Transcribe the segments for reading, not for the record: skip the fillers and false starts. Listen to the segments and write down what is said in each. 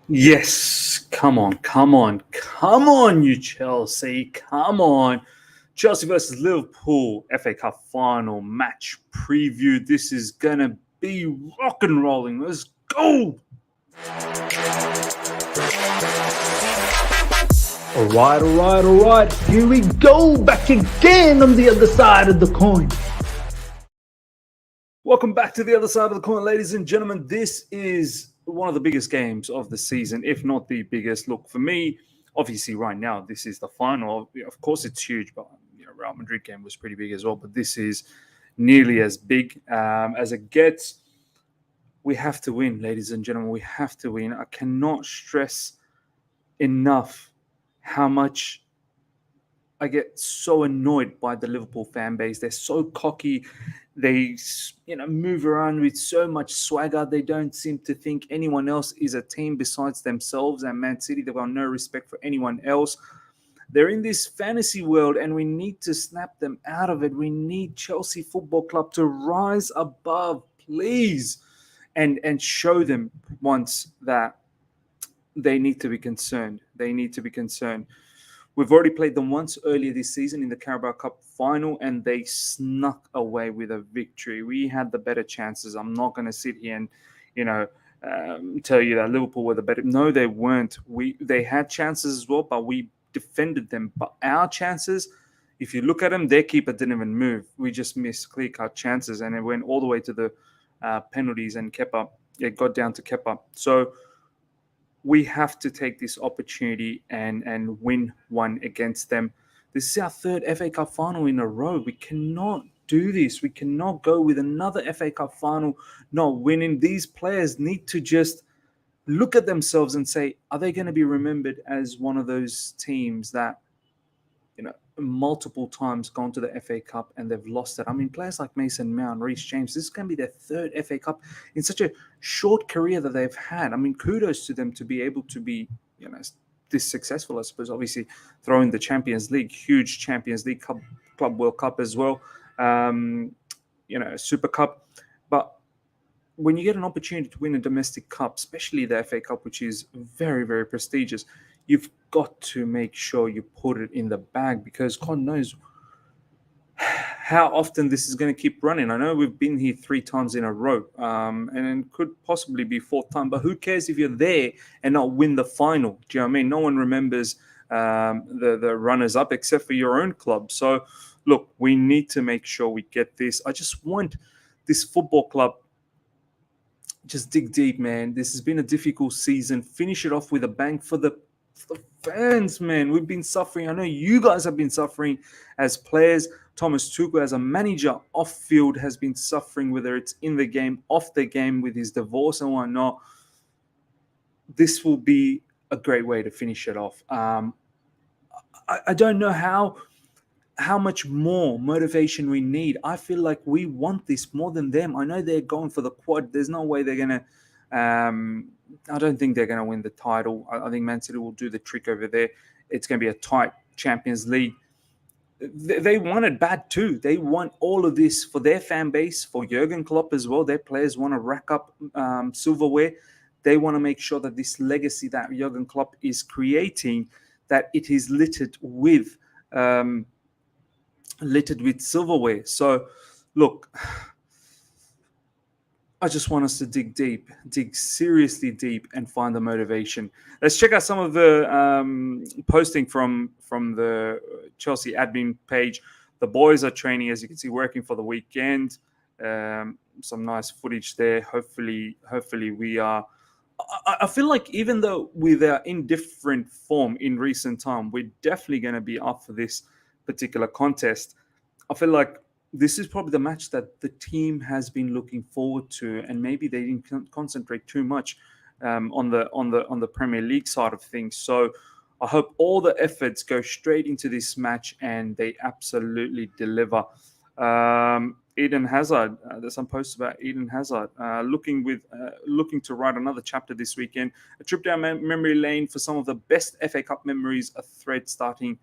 Yes, come on, you Chelsea, come on. Chelsea versus Liverpool FA Cup final match preview. This is gonna be rock and rolling. Let's go. All right. Here we go, back again on the other side of the coin. Welcome back to the other side of the coin, ladies and gentlemen. This is one of the biggest games of the season, if not the biggest. Look, for me, obviously, right now, this is the final. Of course, it's huge, but Real Madrid game was pretty big as well. But this is nearly as big as it gets. We have to win, ladies and gentlemen. We have to win. I cannot stress enough how much I get so annoyed by the Liverpool fan base. They're so cocky. They, move around with so much swagger. They don't seem to think anyone else is a team besides themselves and Man City. They've got no respect for anyone else. They're in this fantasy world, and we need to snap them out of it. We need Chelsea Football Club to rise above, please, and show them once that they need to be concerned. They need to be concerned. We've already played them once earlier this season in the Carabao Cup final, and they snuck away with a victory. We had the better chances. I'm not going to sit here and, you know, tell you that Liverpool were the better. No, they weren't. They had chances as well, but we defended them. But our chances, if you look at them, their keeper didn't even move. We just missed clear-cut chances, and it went all the way to the penalties, and Kepa, it got down to Kepa. So we have to take this opportunity and win one against them. This is our third FA Cup final in a row. We cannot do this. We cannot go with another FA Cup final not winning. These players need to just look at themselves and say, are they going to be remembered as one of those teams that, multiple times gone to the FA Cup and they've lost it? I mean, players like Mason Mount, Reece James, this is going to be their third FA Cup in such a short career that they've had. I mean, kudos to them to be able to be, this successful, I suppose. Obviously, throwing the Champions League, huge Champions League Cup, Club World Cup as well, Super Cup. But when you get an opportunity to win a domestic cup, especially the FA Cup, which is very, very prestigious, you've got to make sure you put it in the bag, because God knows how often this is going to keep running. I know we've been here 3 times in a row, and it could possibly be 4th time, but who cares if you're there and not win the final? Do you know what I mean? No one remembers the runners-up except for your own club. So, look, we need to make sure we get this. I just want this football club just dig deep, man. This has been a difficult season. Finish it off with a bang for the fans, man. We've been suffering. I know you guys have been suffering as players. Thomas Tuchel, as a manager, off field, has been suffering, whether it's in the game, off the game, with his divorce and whatnot. This will be a great way to finish it off. I don't know how much more motivation we need. I feel like we want this more than them. I know they're going for the quad. There's no way they're going to I don't think they're going to win the title. I think Man City will do the trick over there. It's going to be a tight Champions League. They want it bad too. They want all of this for their fan base, for Jurgen Klopp as well. Their players want to rack up silverware. They want to make sure that this legacy that Jurgen Klopp is creating, that it is littered with silverware. So, look, I just want us to dig seriously deep, and find the motivation. Let's check out some of the posting from the Chelsea admin page. The boys are training, as you can see, working for the weekend. Some nice footage there. Hopefully we are. I feel like even though we are in different form in recent time, we're definitely going to be up for this particular contest. I feel like this is probably the match that the team has been looking forward to, and maybe they didn't concentrate too much on the Premier League side of things. So I hope all the efforts go straight into this match and they absolutely deliver. Eden Hazard, there's some posts about Eden Hazard looking to write another chapter this weekend. A trip down memory lane for some of the best FA Cup memories. A thread starting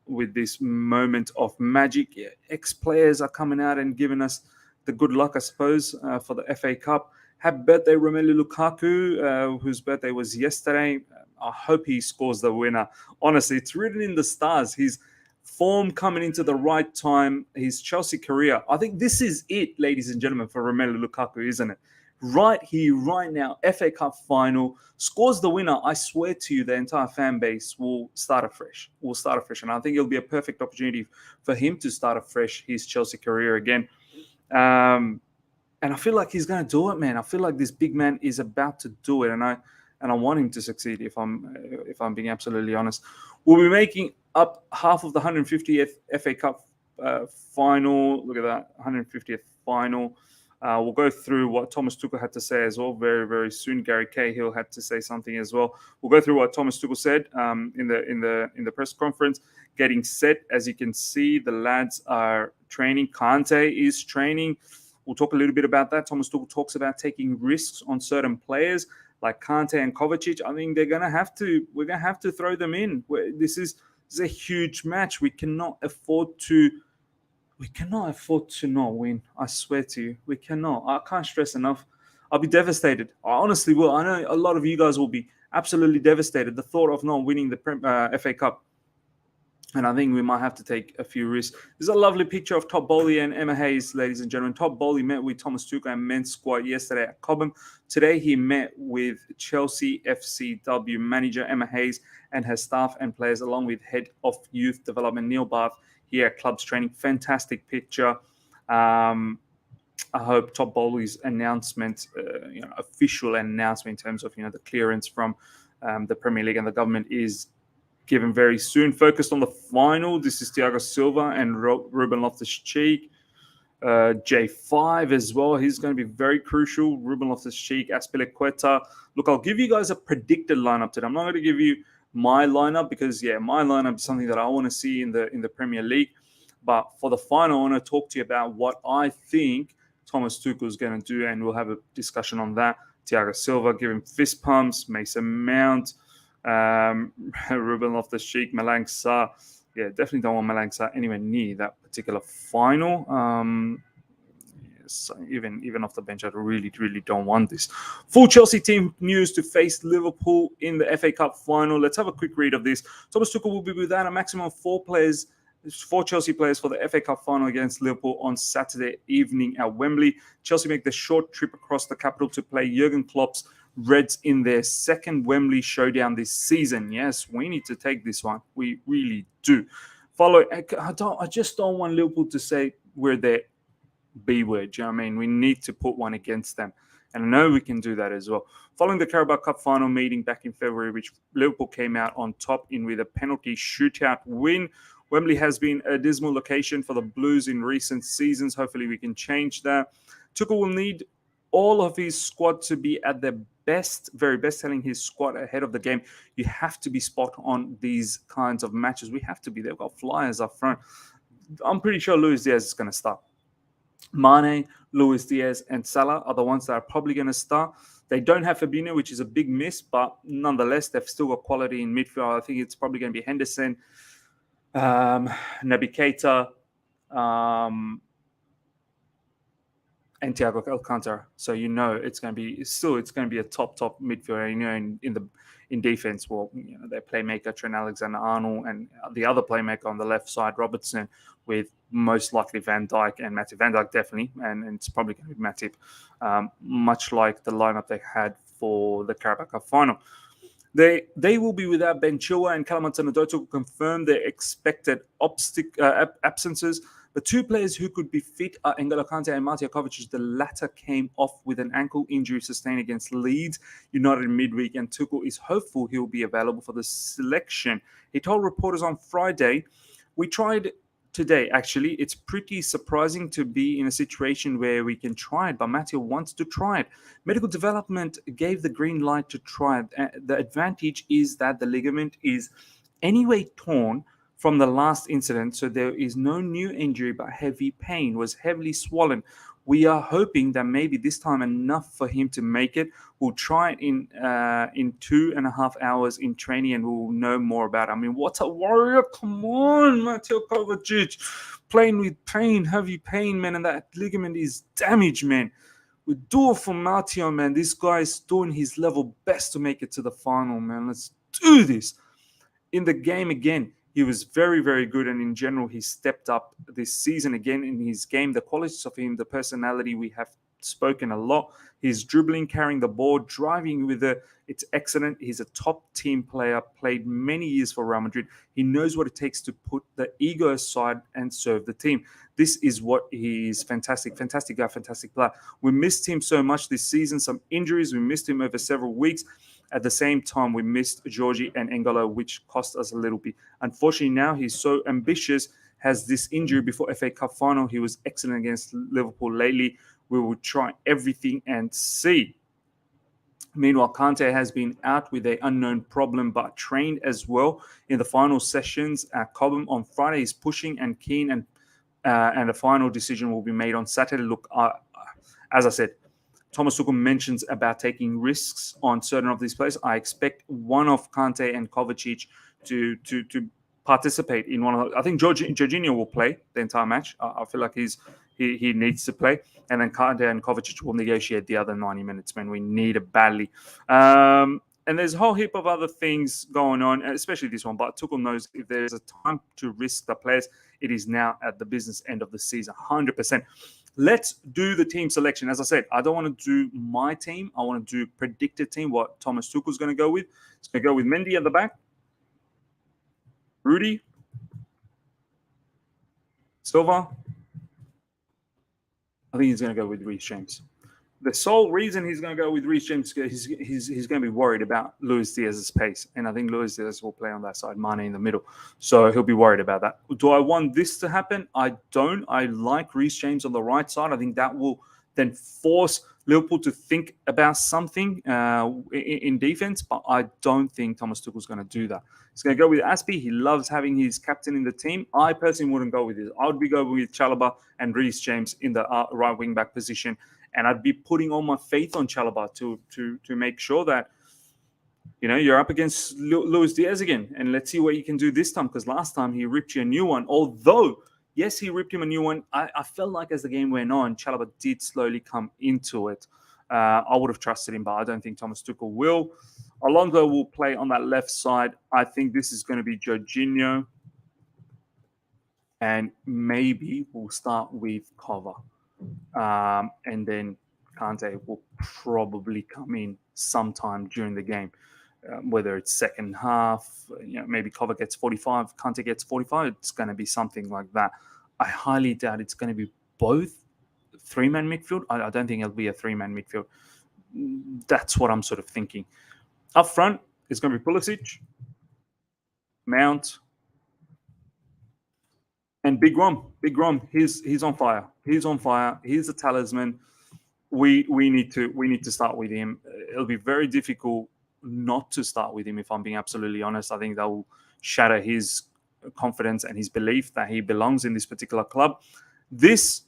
with this moment of magic. Ex-players are coming out and giving us the good luck, I suppose, for the FA Cup. Happy birthday, Romelu Lukaku, whose birthday was yesterday. I hope he scores the winner. Honestly, it's written in the stars. His form coming into the right time, his Chelsea career. I think this is it, ladies and gentlemen, for Romelu Lukaku, isn't it? Right here, right now, FA Cup final, scores the winner. I swear to you, the entire fan base will start afresh. And I think it'll be a perfect opportunity for him to start afresh his Chelsea career again. And I feel like he's going to do it, man. I feel like this big man is about to do it, and I want him to succeed. If I'm being absolutely honest, we'll be making up half of the 150th FA Cup final. Look at that, 150th final. We'll go through what Thomas Tuchel had to say as well very, very soon. Gary Cahill had to say something as well. We'll go through what Thomas Tuchel said in the press conference. Getting set, as you can see, the lads are training. Kante is training. We'll talk a little bit about that. Thomas Tuchel talks about taking risks on certain players like Kante and Kovacic. I think we're gonna have to throw them in. This is a huge match. We cannot afford to not win. I swear to you, we cannot. I can't stress enough. I'll be devastated. I honestly will. I know a lot of you guys will be absolutely devastated. The thought of not winning the FA Cup. And I think we might have to take a few risks. This is a lovely picture of Todd Bowley and Emma Hayes, ladies and gentlemen. Todd Bowley met with Thomas Tuchel and men's squad yesterday at Cobham. Today he met with Chelsea FCW manager Emma Hayes and her staff and players, along with head of youth development Neil Barth here at club's training. Fantastic picture. I hope Todd Bowley's announcement, official announcement in terms of the clearance from the Premier League and the government is given very soon. Focused on the final. This is Thiago Silva and Ruben Loftus-Cheek. J5 as well. He's going to be very crucial. Ruben Loftus-Cheek, Azpilicueta. Look, I'll give you guys a predicted lineup today. I'm not going to give you my lineup because, my lineup is something that I want to see in the Premier League. But for the final, I want to talk to you about what I think Thomas Tuchel is going to do, and we'll have a discussion on that. Thiago Silva, give him fist pumps. Mason Mount. Ruben Loftus-Cheek, Malang Sarr. Yeah, definitely don't want Malang Sarr anywhere near that particular final. Even off the bench, I really, really don't want this. Full Chelsea team news to face Liverpool in the FA Cup final. Let's have a quick read of this. Thomas Tuchel will be without a maximum of four Chelsea players for the FA Cup final against Liverpool on Saturday evening at Wembley. Chelsea make the short trip across the capital to play Jurgen Klopp's Reds in their second Wembley showdown this season. Yes, we need to take this one. We really do. I just don't want Liverpool to say we're their B word. Do you know what I mean? We need to put one against them. And I know we can do that as well. Following the Carabao Cup final meeting back in February, which Liverpool came out on top in with a penalty shootout win. Wembley has been a dismal location for the Blues in recent seasons. Hopefully we can change that. Tuchel will need all of his squad to be at their best, very best, telling his squad ahead of the game. You have to be spot on these kinds of matches. We have to be. They've got flyers up front. I'm pretty sure Luis Diaz is going to start. Mane, Luis Diaz, and Salah are the ones that are probably going to start. They don't have Fabinho, which is a big miss, but nonetheless, they've still got quality in midfield. I think it's probably going to be Henderson, Naby Keita, and Thiago Alcantara. So it's going to be a top midfielder. In defense, their playmaker Trent Alexander-Arnold and the other playmaker on the left side, Robertson, with most likely Van Dijk and Matip. Van Dijk definitely, and it's probably going to be Matip, much like the lineup they had for the Carabao Cup final. They will be without Ben Chilwell, and Callum Hudson-Odoi will confirm their expected absences. The two players who could be fit are N'Golo Kante and Mateo Kovacic. The latter came off with an ankle injury sustained against Leeds United midweek, and Tuchel is hopeful he'll be available for the selection. He told reporters on Friday, "We tried today, actually. It's pretty surprising to be in a situation where we can try it, but Mateo wants to try it. Medical development gave the green light to try it. The advantage is that the ligament is anyway torn from the last incident, so there is no new injury, but heavy pain, was heavily swollen. We are hoping that maybe this time enough for him to make it. We'll try it in 2.5 hours in training, and we'll know more about it." I mean, what a warrior. Come on, Mateo Kovacic. Playing with pain, heavy pain, man, and that ligament is damaged, man. We do it for Martial, man. This guy is doing his level best to make it to the final, man. Let's do this. In the game again, he was very, very good. And in general, he stepped up this season again in his game. The qualities of him, the personality, we have spoken a lot. His dribbling, carrying the ball, driving with it, it's excellent. He's a top team player, played many years for Real Madrid. He knows what it takes to put the ego aside and serve the team. This is what he is. Fantastic guy, fantastic player. We missed him so much this season. Some injuries. We missed him over several weeks. At the same time, we missed Georgie and N'Golo, which cost us a little bit. Unfortunately, now he's so ambitious, has this injury before FA Cup final. He was excellent against Liverpool lately. We will try everything and see. Meanwhile, Kante has been out with an unknown problem, but trained as well in the final sessions at Cobham on Friday. He's pushing and keen, and a final decision will be made on Saturday. Look, as I said, Thomas Tuchel mentions about taking risks on certain of these players. I expect one of Kante and Kovacic to participate in one of the, I think Jorginho will play the entire match. I feel like he needs to play. And then Kante and Kovacic will negotiate the other 90 minutes, man. We need it badly. And there's a whole heap of other things going on, especially this one. But Tuchel knows if there's a time to risk the players, it is now at the business end of the season, 100%. Let's do the team selection. As I said, I don't want to do my team. I want to do predicted team, what Thomas Tuchel's going to go with. He's going to go with Mendy at the back, Rudy, Silva. I think he's going to go with Reece James. The sole reason he's going to go with Reece James is he's going to be worried about Luis Diaz's pace. And I think Luis Diaz will play on that side, Mane in the middle. So he'll be worried about that. Do I want this to happen? I don't. I like Reece James on the right side. I think that will then force Liverpool to think about something in defense. But I don't think Thomas Tuchel's going to do that. He's going to go with Aspie. He loves having his captain in the team. I personally wouldn't go with this. I would be going with Chalobah and Reece James in the right wing back position. And I'd be putting all my faith on Chalobah to make sure that, you know, you're up against Luis Diaz again. And let's see what you can do this time, because last time he ripped you a new one. Although, yes, he ripped him a new one. I felt like as the game went on, Chalobah did slowly come into it. I would have trusted him, but I don't think Thomas Tuchel will. Alonso will play on that left side. I think this is going to be Jorginho. And maybe we'll start with Kova. And then Kante will probably come in sometime during the game, whether it's second half, maybe Kova gets 45, Kante gets 45. It's going to be something like that. I highly doubt it's going to be both three-man midfield. I don't think it'll be a three-man midfield. That's what I'm sort of thinking. Up front, it's going to be Pulisic, Mount, and Big Rom. He's on fire. He's on fire. He's a talisman. We need to start with him. It'll be very difficult not to start with him, if I'm being absolutely honest. I think that will shatter his confidence and his belief that he belongs in this particular club. This,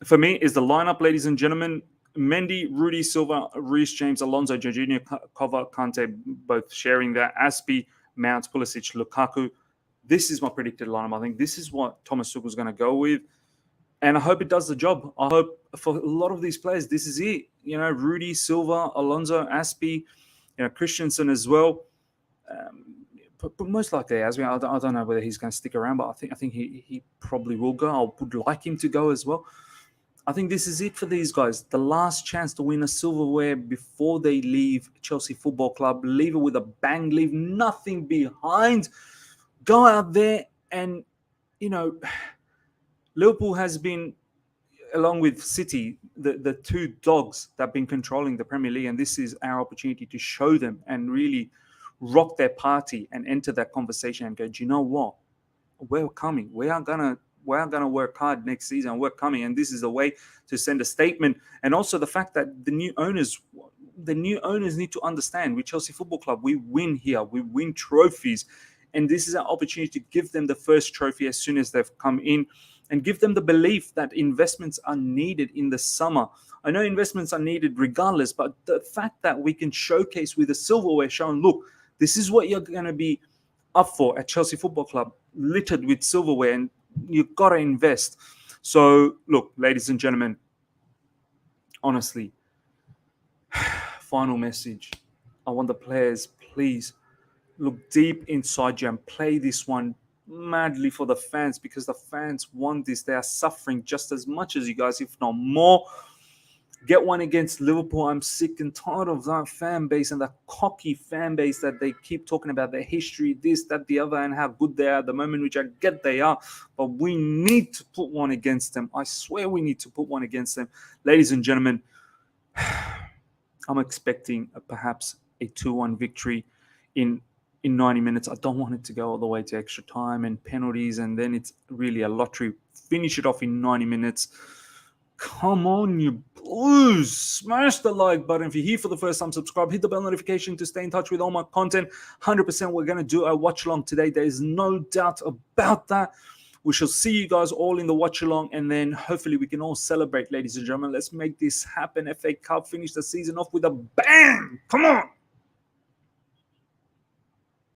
for me, is the lineup, ladies and gentlemen. Mendy, Rudy, Silva, Reece James, Alonso, Jorginho, Kova, Kante, both sharing that. Aspie, Mount, Pulisic, Lukaku. This is my predicted lineup. I think this is what Thomas Tuchel is going to go with. And I hope it does the job. I hope for a lot of these players, this is it. Rudy, Silva, Alonso, Aspie, Christensen as well. But most likely, I don't know whether he's going to stick around, but I think he probably will go. I would like him to go as well. I think this is it for these guys. The last chance to win a silverware before they leave Chelsea Football Club. Leave it with a bang. Leave nothing behind. Go out there and, Liverpool has been, along with City, the two dogs that have been controlling the Premier League. And this is our opportunity to show them and really rock their party and enter that conversation and go, do you know what? We're coming. We are gonna work hard next season. We're coming. And this is a way to send a statement. And also the fact that the new owners need to understand with Chelsea Football Club, we win here. We win trophies. And this is our opportunity to give them the first trophy as soon as they've come in and give them the belief that investments are needed in the summer. I know investments are needed regardless, but the fact that we can showcase with the silverware showing, look, this is what you're going to be up for at Chelsea Football Club, littered with silverware, and you've got to invest. So, look, ladies and gentlemen, honestly, final message. I want the players, please look deep inside you and play this one madly for the fans, because the fans want this. They are suffering just as much as you guys, if not more. Get one against Liverpool. I'm sick and tired of that fan base and that cocky fan base that they keep talking about their history, this, that, the other, and how good they are at the moment, which I get they are. But we need to put one against them. I swear we need to put one against them. Ladies and gentlemen, I'm expecting perhaps a 2-1 victory in 90 minutes. I don't want it to go all the way to extra time and penalties, and then it's really a lottery. Finish it off in 90 minutes. Come on, you Blues. Smash the like button. If you're here for the first time, subscribe. Hit the bell notification to stay in touch with all my content. 100% we're going to do a watch along today. There is no doubt about that. We shall see you guys all in the watch along, and then hopefully we can all celebrate, ladies and gentlemen. Let's make this happen. FA Cup, finish the season off with a bang. Come on.